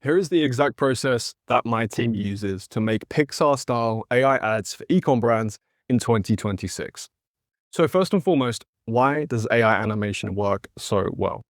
Here is the exact process that my team uses to make Pixar-style AI ads for e-com brands in 2026. So first and foremost, why does AI animation work so well?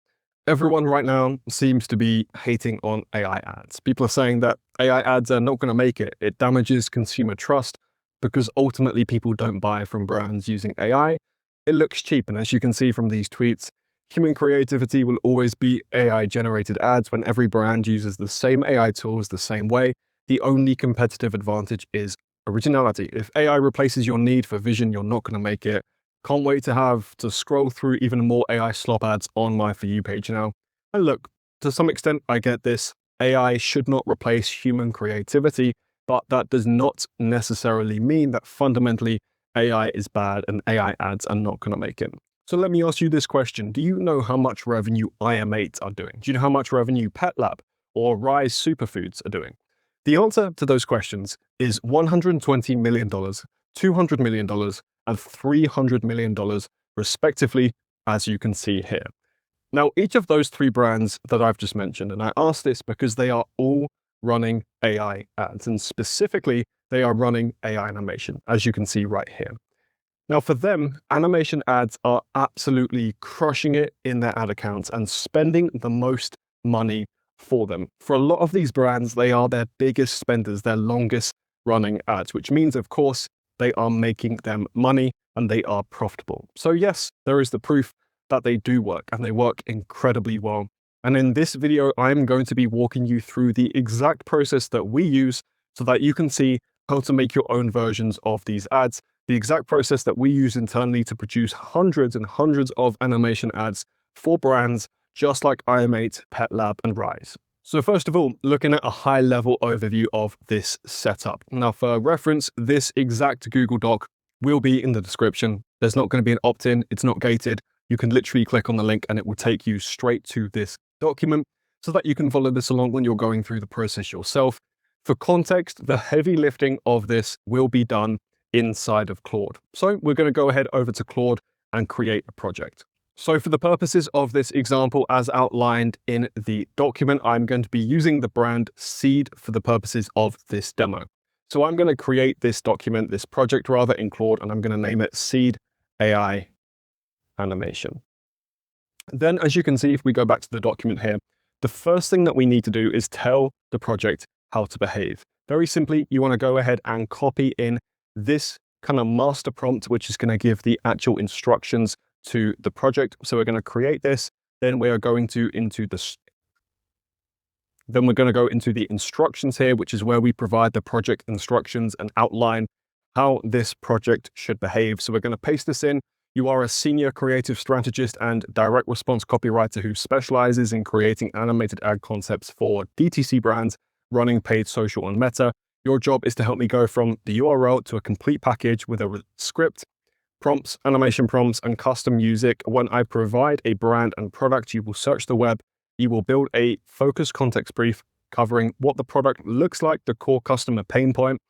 Everyone right now seems to be hating on AI ads. People are saying that AI ads are not going to make it. It damages consumer trust because ultimately people don't buy from brands using AI. It looks cheap. And as you can see from these tweets, human creativity will always be AI generated ads when every brand uses the same AI tools the same way. The only competitive advantage is originality. If AI replaces your need for vision, you're not going to make it. Can't wait to have to scroll through even more AI slop ads on my For You page now. And look, to some extent, I get this. AI should not replace human creativity, but that does not necessarily mean that fundamentally AI is bad and AI ads are not going to make it. So let me ask you this question. Do you know how much revenue IM8 are doing? Do you know how much revenue Pet Lab or Rise Superfoods are doing? The answer to those questions is $120 million, $200 million, and $300 million, respectively, as you can see here. Now, each of those three brands that I've just mentioned, and I ask this because they are all running AI ads, and specifically, they are running AI animation, as you can see right here. Now, for them, animation ads are absolutely crushing it in their ad accounts and spending the most money for them. For a lot of these brands, they are their biggest spenders, their longest running ads, which means, of course, they are making them money and they are profitable. So yes, there is the proof that they do work and they work incredibly well. And in this video, I'm going to be walking you through the exact process that we use so that you can see how to make your own versions of these ads, the exact process that we use internally to produce hundreds and hundreds of animation ads for brands just like IM8, Pet Lab, and Rise. So first of all, looking at a high-level overview of this setup. Now, for reference, this exact Google Doc will be in the description. There's not going to be an opt-in. It's not gated. You can literally click on the link and it will take you straight to this document so that you can follow this along when you're going through the process yourself. For context, the heavy lifting of this will be done inside of Claude. So we're going to go ahead over to Claude and create a project. So for the purposes of this example, as outlined in the document, I'm going to be using the brand Seed for the purposes of this demo. So I'm going to create this document, this project rather, in Claude, and I'm going to name it Seed AI Animation. Then, as you can see, if we go back to the document here, the first thing that we need to do is tell the project how to behave. Very simply, you want to go ahead and copy in this kind of master prompt, which is going to give the actual instructions to the project. So we're going to create this, then we are going to we're going to go into the instructions here, which is where we provide the project instructions and outline how this project should behave. So we're going to paste this in. You are a senior creative strategist and direct response copywriter who specializes in creating animated ad concepts for DTC brands running paid social on Meta. Your job is to help me go from the URL to a complete package with a script, prompts, animation prompts, and custom music. When I provide a brand and product, you will search the web. You will build a focused context brief covering what the product looks like, the core customer pain point,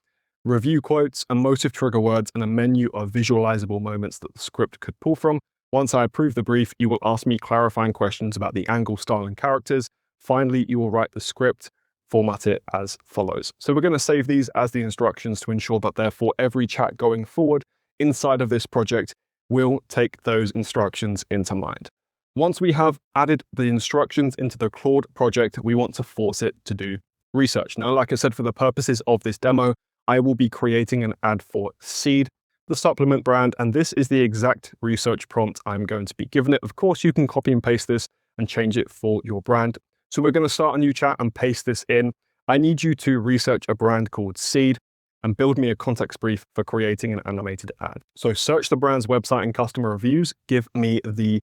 review quotes, emotive trigger words, and a menu of visualizable moments that the script could pull from. Once I approve the brief, you will ask me clarifying questions about the angle, style, and characters. Finally, you will write the script, format it as follows. So we're going to save these as the instructions to ensure that therefore every chat going forward inside of this project will take those instructions into mind. Once we have added the instructions into the Claude project, we want to force it to do research. Now, like I said, for the purposes of this demo, I will be creating an ad for Seed, the supplement brand, and this is the exact research prompt I'm going to be giving it. Of course, you can copy and paste this and change it for your brand. So we're going to start a new chat and paste this in. I need you to research a brand called Seed and build me a context brief for creating an animated ad. So search the brand's website and customer reviews. Give me the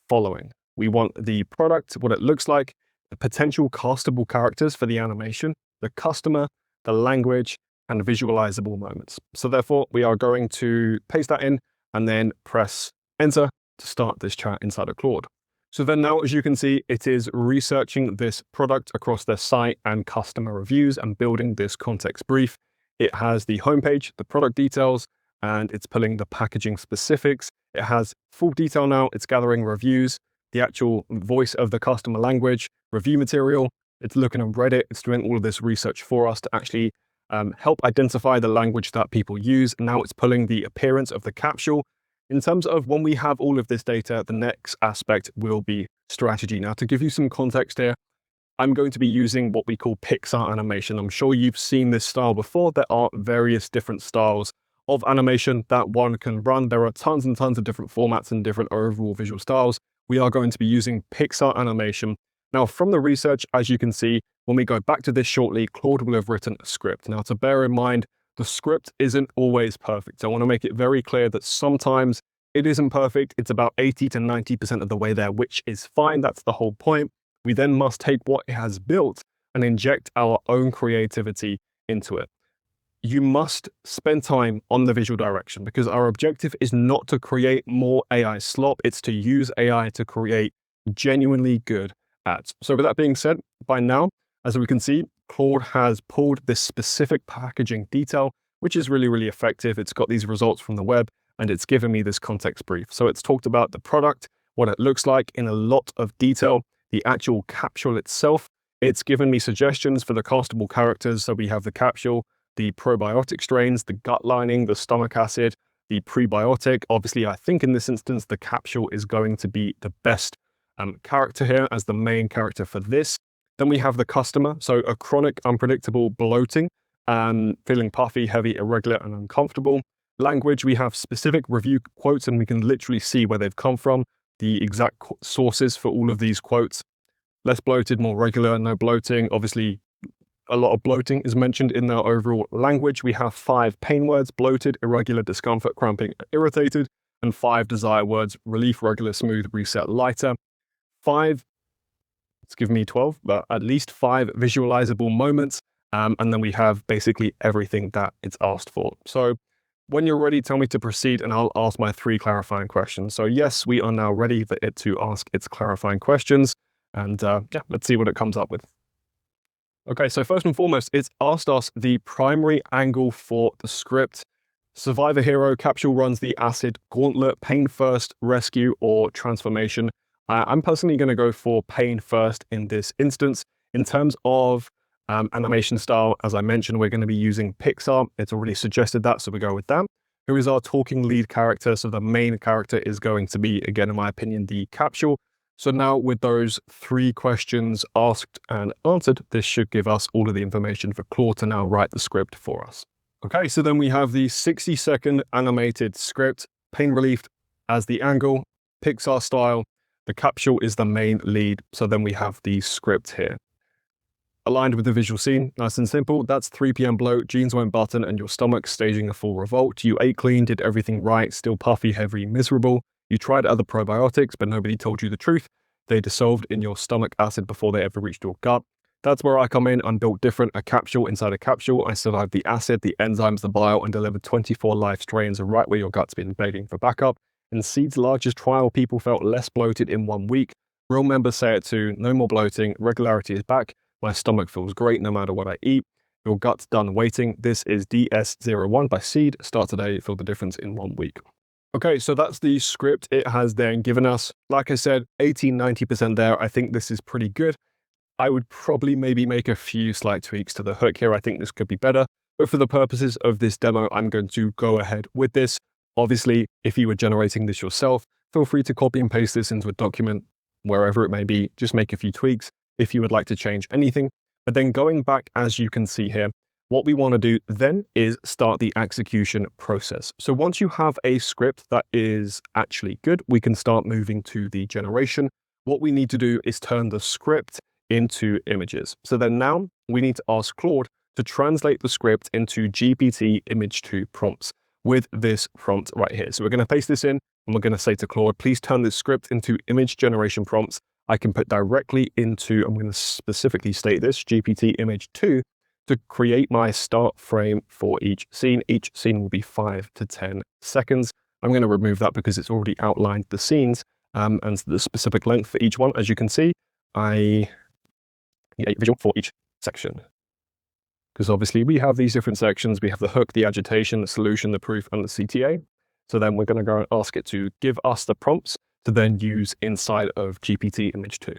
following. We want the product, what it looks like, the potential castable characters for the animation, the customer, the language, and visualizable moments. So therefore, we are going to paste that in and then press enter to start this chat inside of Claude. So then now, as you can see, it is researching this product across their site and customer reviews and building this context brief. It has the homepage, the product details, and it's pulling the packaging specifics. It has full detail now. It's gathering reviews, the actual voice of the customer language, review material, It's looking on Reddit. It's doing all of this research for us to actually help identify the language that people use. And now it's pulling the appearance of the capsule. In terms of when we have all of this data, the next aspect will be strategy. Now, to give you some context here, I'm going to be using what we call Pixar animation. I'm sure you've seen this style before. There are various different styles of animation that one can run. There are tons and tons of different formats and different overall visual styles. We are going to be using Pixar animation. Now, from the research, as you can see, when we go back to this shortly, Claude will have written a script. Now, to bear in mind, the script isn't always perfect. I want to make it very clear that sometimes it isn't perfect. It's about 80 to 90% of the way there, which is fine. That's the whole point. We then must take what it has built and inject our own creativity into it. You must spend time on the visual direction because our objective is not to create more AI slop. It's to use AI to create genuinely good ads. So with that being said, by now, as we can see, Claude has pulled this specific packaging detail, which is really, really effective. It's got these results from the web and it's given me this context brief. So it's talked about the product, what it looks like in a lot of detail, the actual capsule itself. It's given me suggestions for the castable characters. So we have the capsule, the probiotic strains, the gut lining, the stomach acid, the prebiotic. Obviously, I think in this instance, the capsule is going to be the best character here as the main character for this. Then we have the customer. So a chronic, unpredictable bloating, feeling puffy, heavy, irregular, and uncomfortable. Language, we have specific review quotes, and we can literally see where they've come from, the exact sources for all of these quotes. Less bloated, more regular, no bloating. Obviously, a lot of bloating is mentioned in their overall language. We have 5 pain words: bloated, irregular, discomfort, cramping, irritated, and 5 desire words: relief, regular, smooth, reset, lighter. 5, it's given me 12, but at least 5 visualizable moments. And then we have basically everything that it's asked for. So when you're ready, tell me to proceed and I'll ask my 3 clarifying questions. So yes, we are now ready for it to ask its clarifying questions. And yeah, let's see what it comes up with. Okay, so first and foremost, it's asked us the primary angle for the script. Survivor hero, capsule runs the acid gauntlet, pain first, rescue, or transformation. I'm personally going to go for pain first in this instance. In terms of animation style, as I mentioned, we're going to be using Pixar. It's already suggested that, so we go with that. Who is our talking lead character? So the main character is going to be, again, in my opinion, the capsule. So now with those 3 questions asked and answered, this should give us all of the information for Claude to now write the script for us. Okay, so then we have the 60-second animated script, pain relief as the angle, Pixar style. The capsule is the main lead. So then we have the script here. Aligned with the visual scene, nice and simple. That's 3 p.m. bloat, jeans won't button, and your stomach staging a full revolt. You ate clean, did everything right, still puffy, heavy, miserable. You tried other probiotics, but nobody told you the truth. They dissolved in your stomach acid before they ever reached your gut. That's where I come in. I'm built different, a capsule inside a capsule. I survived the acid, the enzymes, the bile, and delivered 24 live strains right where your gut's been begging for backup. In Seed's largest trial, people felt less bloated in 1 week. Real members say it too. No more bloating. Regularity is back. My stomach feels great no matter what I eat. Your gut's done waiting. This is DS01 by Seed. Start today. Feel the difference in 1 week. Okay, so that's the script it has then given us. Like I said, 80-90% there. I think this is pretty good. I would probably maybe make a few slight tweaks to the hook here. I think this could be better. But for the purposes of this demo, I'm going to go ahead with this. Obviously, if you were generating this yourself, feel free to copy and paste this into a document, wherever it may be. Just make a few tweaks if you would like to change anything. But then going back, as you can see here, what we want to do then is start the execution process. So once you have a script that is actually good, we can start moving to the generation. What we need to do is turn the script into images. So then now we need to ask Claude to translate the script into GPT image 2 prompts with this prompt right here. So we're going to paste this in and we're going to say to Claude, please turn this script into image generation prompts. I can put directly into, I'm going to specifically state this, GPT image 2 to create my start frame for each scene. Each scene will be 5 to 10 seconds. I'm going to remove that because it's already outlined the scenes and the specific length for each one. As you can see, I need a visual for each section. Because obviously we have these different sections. We have the hook, the agitation, the solution, the proof, and the CTA. So then we're going to go and ask it to give us the prompts to then use inside of GPT image 2.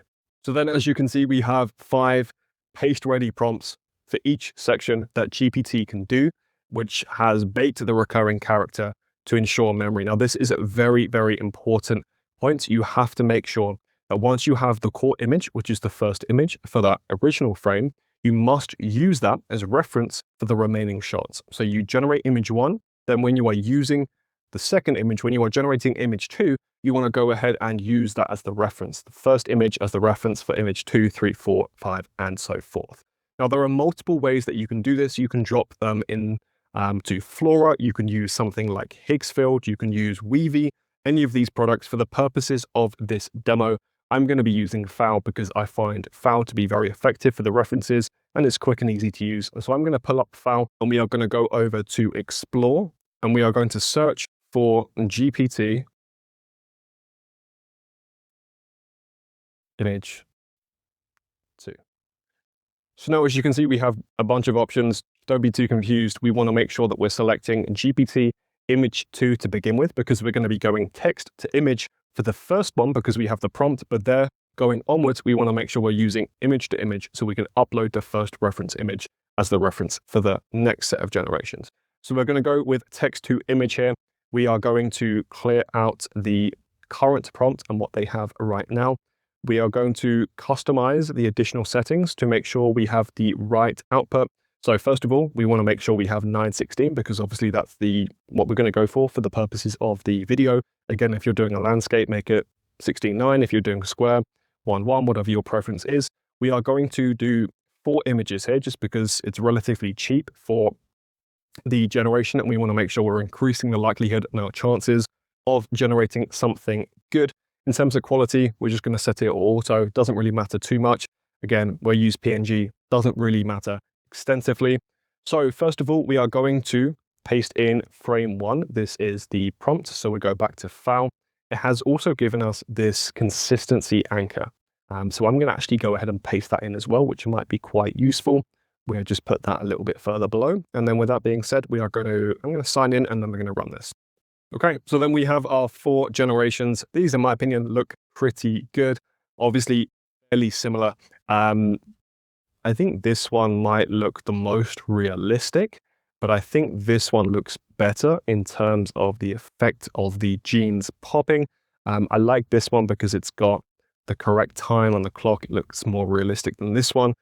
So then as you can see, we have 5 paste-ready prompts for each section that GPT can do, which has baked the recurring character to ensure memory. Now, this is a very, very important point. You have to make sure that once you have the core image, which is the first image for that original frame, you must use that as reference for the remaining shots. So you generate image 1, then when you are using the second image, when you are generating image 2, you want to go ahead and use that as the reference, the first image as the reference for image 2, 3, 4, 5, and so forth. Now, there are multiple ways that you can do this. You can drop them in to Flora. You can use something like Higgsfield. You can use Weavy. Any of these products for the purposes of this demo. I'm going to be using FAL because I find FAL to be very effective for the references and it's quick and easy to use. So I'm going to pull up FAL and we are going to go over to Explore and we are going to search for GPT image 2. So now, as you can see, we have a bunch of options. Don't be too confused. We want to make sure that we're selecting GPT image 2 to begin with, because we're going to be going text to image for the first one because we have the prompt, but there going onwards, we want to make sure we're using image to image so we can upload the first reference image as the reference for the next set of generations. So we're going to go with text to image here. We are going to clear out the current prompt and what they have right now. We are going to customize the additional settings to make sure we have the right output. So first of all, we want to make sure we have 916 because obviously that's what we're going to go for the purposes of the video. Again, if you're doing a landscape, make it 16:9. If you're doing a square, 1:1, whatever your preference is. We are going to do 4 images here just because it's relatively cheap for the generation and we want to make sure we're increasing the likelihood and our chances of generating something good. In terms of quality, we're just going to set it auto. Doesn't really matter too much. Again, we'll use PNG. Doesn't really matter extensively. So first of all, we are going to paste in frame 1. This is the prompt. So we go back to file. It has also given us this consistency anchor. So I'm going to actually go ahead and paste that in as well, which might be quite useful. We'll just put that a little bit further below. And then with that being said, I'm going to sign in and then we're going to run this. Okay, so then we have our 4 generations. These, in my opinion, look pretty good. Obviously, fairly similar. I think this one might look the most realistic, but I think this one looks better in terms of the effect of the genes popping. I like this one because it's got the correct time on the clock. It looks more realistic than this one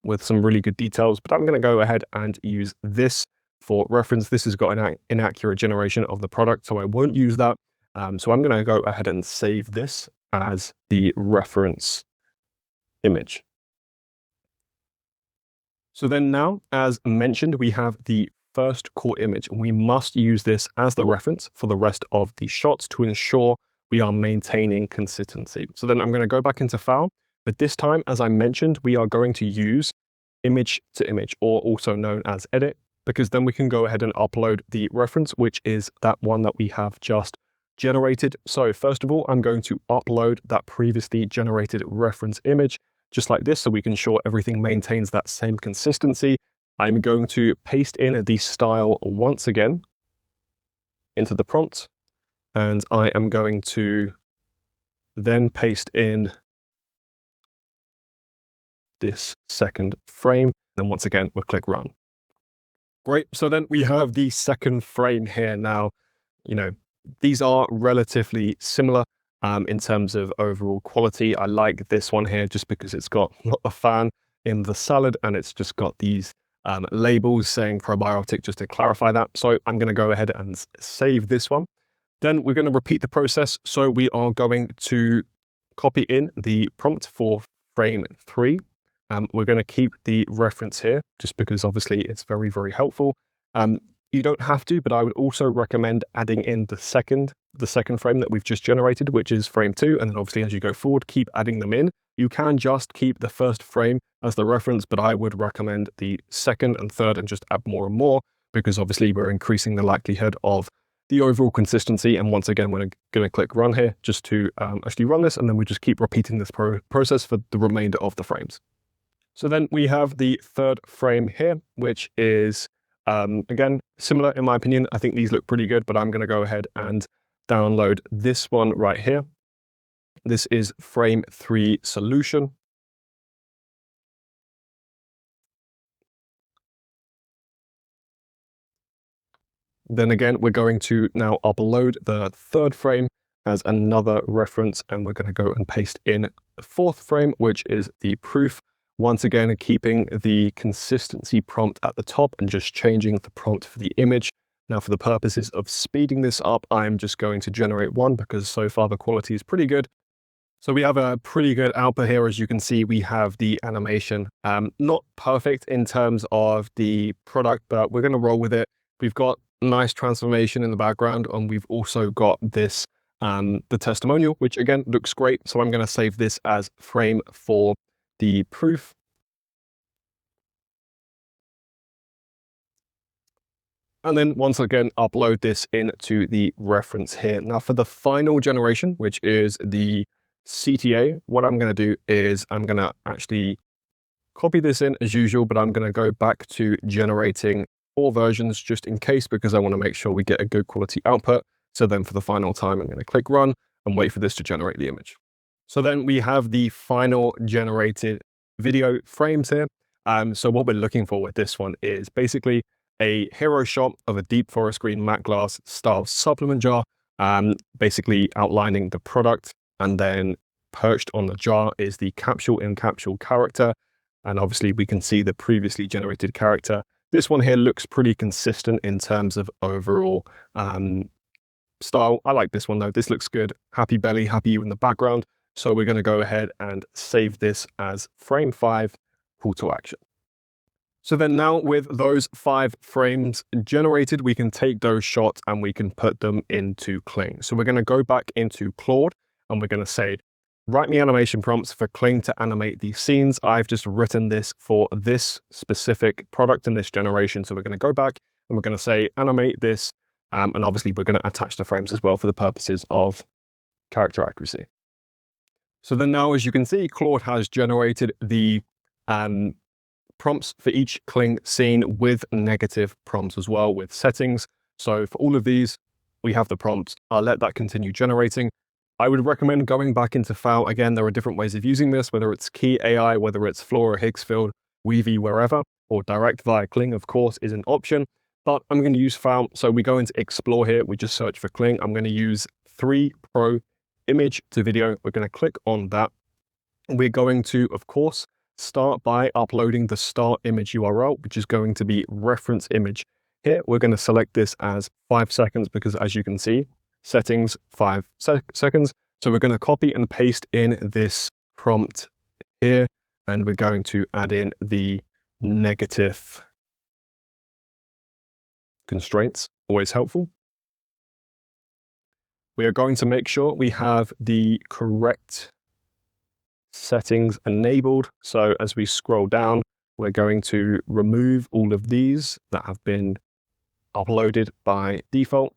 with some really good details, but I'm going to go ahead and use this for reference. This has got an inaccurate generation of the product, so I won't use that. So I'm going to go ahead and save this as the reference image. So then now, as mentioned, we have the first core image. We must use this as the reference for the rest of the shots to ensure we are maintaining consistency. So then I'm going to go back into file, but this time, as I mentioned, we are going to use image to image, or also known as edit, because then we can go ahead and upload the reference, which is that one that we have just generated. So first of all, I'm going to upload that previously generated reference image, just like this, so we can ensure everything maintains that same consistency. I'm going to paste in the style once again into the prompt, and I am going to then paste in this second frame. Then once again, we'll click run. Great. So then we have the second frame here. Now, these are relatively similar in terms of overall quality. I like this one here just because it's got not a fan in the salad and it's just got these labels saying probiotic just to clarify that. So I'm going to go ahead and save this one. Then we're going to repeat the process. So we are going to copy in the prompt for frame 3. We're going to keep the reference here just because obviously it's very, very helpful. You don't have to, but I would also recommend adding in the second frame that we've just generated, which is frame 2. And then obviously as you go forward, keep adding them in. You can just keep the first frame as the reference, but I would recommend the second and third and just add more and more because obviously we're increasing the likelihood of the overall consistency. And once again, we're going to click run here just to actually run this. And then we just keep repeating this process for the remainder of the frames. So then we have the third frame here, which is, again, similar in my opinion. I think these look pretty good, but I'm going to go ahead and download this one right here. This is frame 3 solution. Then again, we're going to now upload the third frame as another reference, and we're going to go and paste in the fourth frame, which is the proof. Once again, keeping the consistency prompt at the top and just changing the prompt for the image. Now, for the purposes of speeding this up, I'm just going to generate one because so far the quality is pretty good. So we have a pretty good output here. As you can see, we have the animation, not perfect in terms of the product, but we're going to roll with it. We've got nice transformation in the background, and we've also got this, the testimonial, which again looks great. So I'm going to save this as frame for the proof. And then once again, upload this into the reference here. Now for the final generation, which is the CTA, what I'm going to do is I'm going to actually copy this in as usual, but I'm going to go back to generating 4 versions just in case, because I want to make sure we get a good quality output. So then for the final time, I'm going to click run and wait for this to generate the image. So then we have the final generated video frames here. So what we're looking for with this one is basically a hero shot of a deep forest green matte glass style supplement jar, basically outlining the product, and then perched on the jar is the capsule in capsule character. And obviously we can see the previously generated character. This one here looks pretty consistent in terms of overall style. I like this one though. This looks good. Happy belly, happy you in the background. So we're going to go ahead and save this as frame 5, call to action. So then now with those 5 frames generated, we can take those shots and we can put them into Kling. So we're going to go back into Claude and we're going to say, write me animation prompts for Kling to animate these scenes. I've just written this for this specific product in this generation. So we're going to go back and we're going to say, animate this. And obviously we're going to attach the frames as well for the purposes of character accuracy. So then now, as you can see, Claude has generated the prompts for each Kling scene with negative prompts as well, with settings. So for all of these, we have the prompts. I'll let that continue generating. I would recommend going back into File. Again, there are different ways of using this, whether it's Key AI, whether it's Flora, Higgsfield, Weavy, wherever, or direct via Kling, of course, is an option. But I'm going to use File. So we go into Explore here. We just search for Kling. I'm going to use 3 Pro image to video. We're going to click on that. We're going to, of course, start by uploading the start image URL, which is going to be reference image. Here, we're going to select this as 5 seconds because, as you can see, settings 5 seconds. So we're going to copy and paste in this prompt here, and we're going to add in the negative constraints, always helpful. We are going to make sure we have the correct settings enabled. So as we scroll down, we're going to remove all of these that have been uploaded by default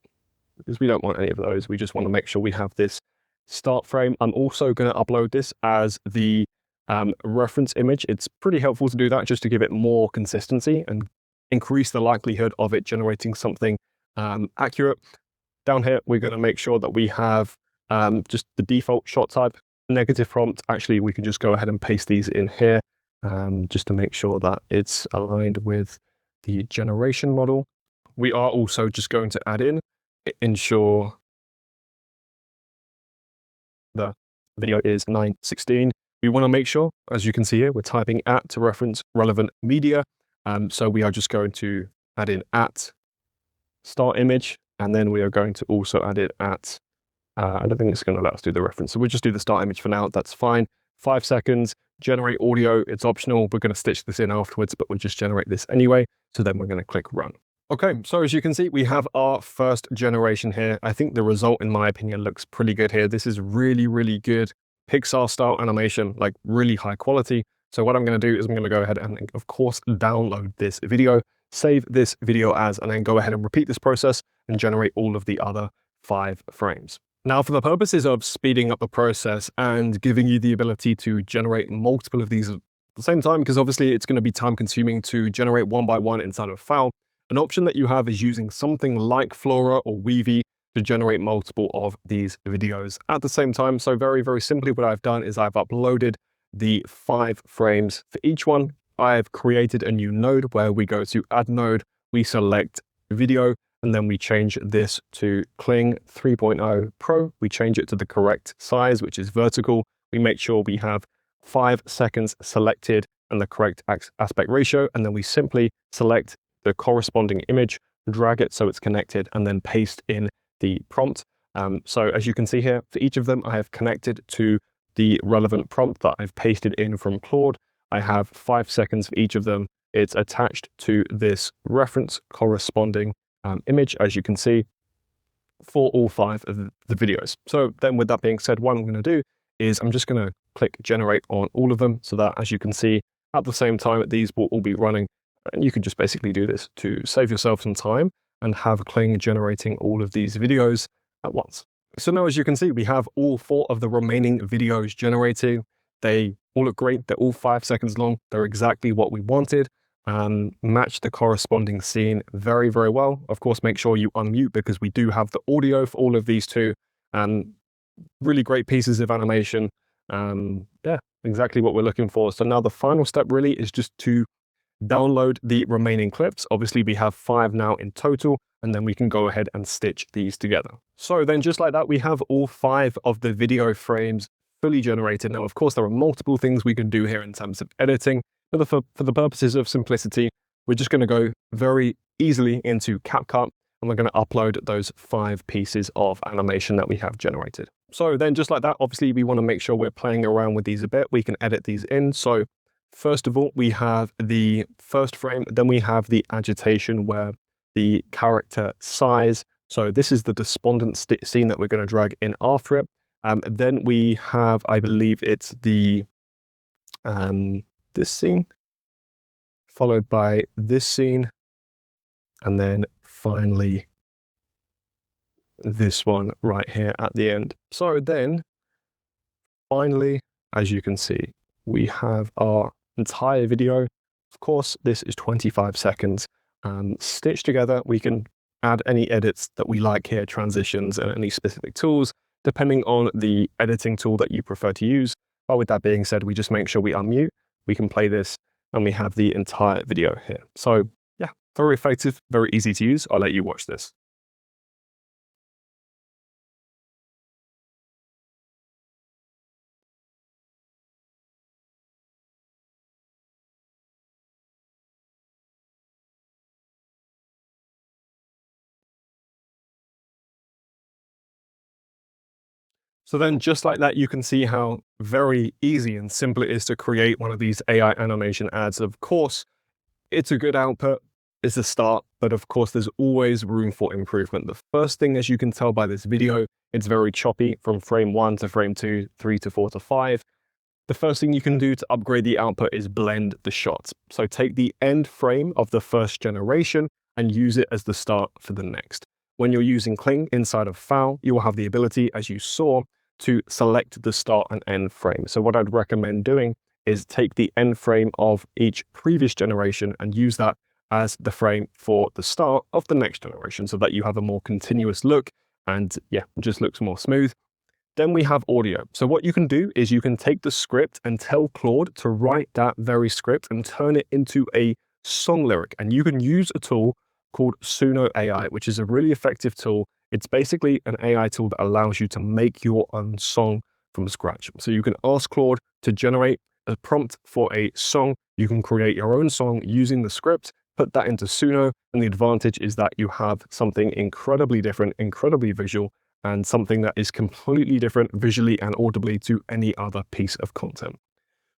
because we don't want any of those. We just want to make sure we have this start frame. I'm also going to upload this as the reference image. It's pretty helpful to do that just to give it more consistency and increase the likelihood of it generating something accurate. Down here, we're going to make sure that we have just the default shot type, negative prompt. Actually, we can just go ahead and paste these in here just to make sure that it's aligned with the generation model. We are also just going to add in, ensure the video is 9:16. We want to make sure, as you can see here, we're typing at to reference relevant media. So we are just going to add in at start image, and then we are going to also add it at, I don't think it's going to let us do the reference. So we'll just do the start image for now. That's fine. 5 seconds, generate audio. It's optional. We're going to stitch this in afterwards, but we'll just generate this anyway. So then we're going to click run. Okay, so as you can see, we have our first generation here. I think the result, in my opinion, looks pretty good here. This is really, really good Pixar-style animation, like really high quality. So what I'm going to do is I'm going to go ahead and, of course, download this video, save this video as, and then go ahead and repeat this process and generate all of the other 5 frames. Now, for the purposes of speeding up the process and giving you the ability to generate multiple of these at the same time, because obviously it's going to be time consuming to generate one by one inside of File, an option that you have is using something like Flora or Weavy to generate multiple of these videos at the same time. So very, very simply, what I've done is I've uploaded the 5 frames for each one. I've created a new node where we go to add node, we select video, and then we change this to Kling 3.0 Pro. We change it to the correct size, which is vertical. We make sure we have 5 seconds selected and the correct aspect ratio, and then we simply select the corresponding image, drag it so it's connected, and then paste in the prompt. So as you can see here, for each of them, I have connected to the relevant prompt that I've pasted in from Claude. I have 5 seconds for each of them. It's attached to this reference corresponding image, as you can see, for all 5 of the videos. So then with that being said, what I'm going to do is I'm just going to click generate on all of them so that, as you can see, at the same time, these will all be running. And you can just basically do this to save yourself some time and have Kling generating all of these videos at once. So now, as you can see, we have all 4 of the remaining videos generating. They all look great. They're all 5 seconds long. They're exactly what we wanted and match the corresponding scene very, very well. Of course, make sure you unmute because we do have the audio for all of these too. And really great pieces of animation. Yeah, exactly what we're looking for. So now the final step really is just to download the remaining clips. Obviously, we have 5 now in total, and then we can go ahead and stitch these together. So then just like that, we have all 5 of the video frames fully generated. Now, of course, there are multiple things we can do here in terms of editing, but for the purposes of simplicity, we're just going to go very easily into CapCut, and we're going to upload those 5 pieces of animation that we have generated. So then just like that, obviously, we want to make sure we're playing around with these a bit. We can edit these in. So first of all, we have the first frame, then we have the agitation where the character sighs. So this is the despondent scene that we're going to drag in after it. Then we have, I believe it's the this scene, followed by this scene, and then finally this one right here at the end. So then finally, as you can see, we have our entire video. Of course, this is 25 seconds. Stitched together, we can add any edits that we like here, transitions and any specific tools, depending on the editing tool that you prefer to use. But with that being said, we just make sure we unmute, we can play this, and we have the entire video here. So yeah, very effective, very easy to use. I'll let you watch this. So then just like that, you can see how very easy and simple it is to create one of these AI animation ads. Of course, it's a good output, it's a start, but of course there's always room for improvement. The first thing, as you can tell by this video, it's very choppy from frame 1 to frame 2, 3 to 4 to 5. The first thing you can do to upgrade the output is blend the shots. So take the end frame of the first generation and use it as the start for the next. When you're using Kling inside of File, you will have the ability, as you saw, to select the start and end frame. So what I'd recommend doing is take the end frame of each previous generation and use that as the frame for the start of the next generation so that you have a more continuous look and yeah, it just looks more smooth. Then we have audio. So what you can do is you can take the script and tell Claude to write that very script and turn it into a song lyric. And you can use a tool called Suno AI, which is a really effective tool. It's basically an AI tool that allows you to make your own song from scratch. So you can ask Claude to generate a prompt for a song. You can create your own song using the script, put that into Suno, and the advantage is that you have something incredibly different, incredibly visual, and something that is completely different visually and audibly to any other piece of content.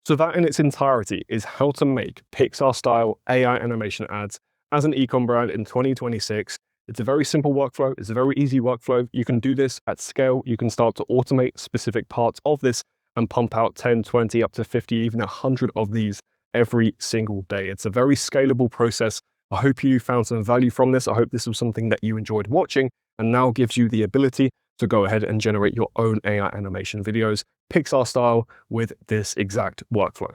So that in its entirety is how to make Pixar-style AI animation ads as an e-com brand in 2026. It's a very simple workflow. It's a very easy workflow. You can do this at scale. You can start to automate specific parts of this and pump out 10, 20, up to 50, even 100 of these every single day. It's a very scalable process. I hope you found some value from this. I hope this was something that you enjoyed watching and now gives you the ability to go ahead and generate your own AI animation videos, Pixar style, with this exact workflow.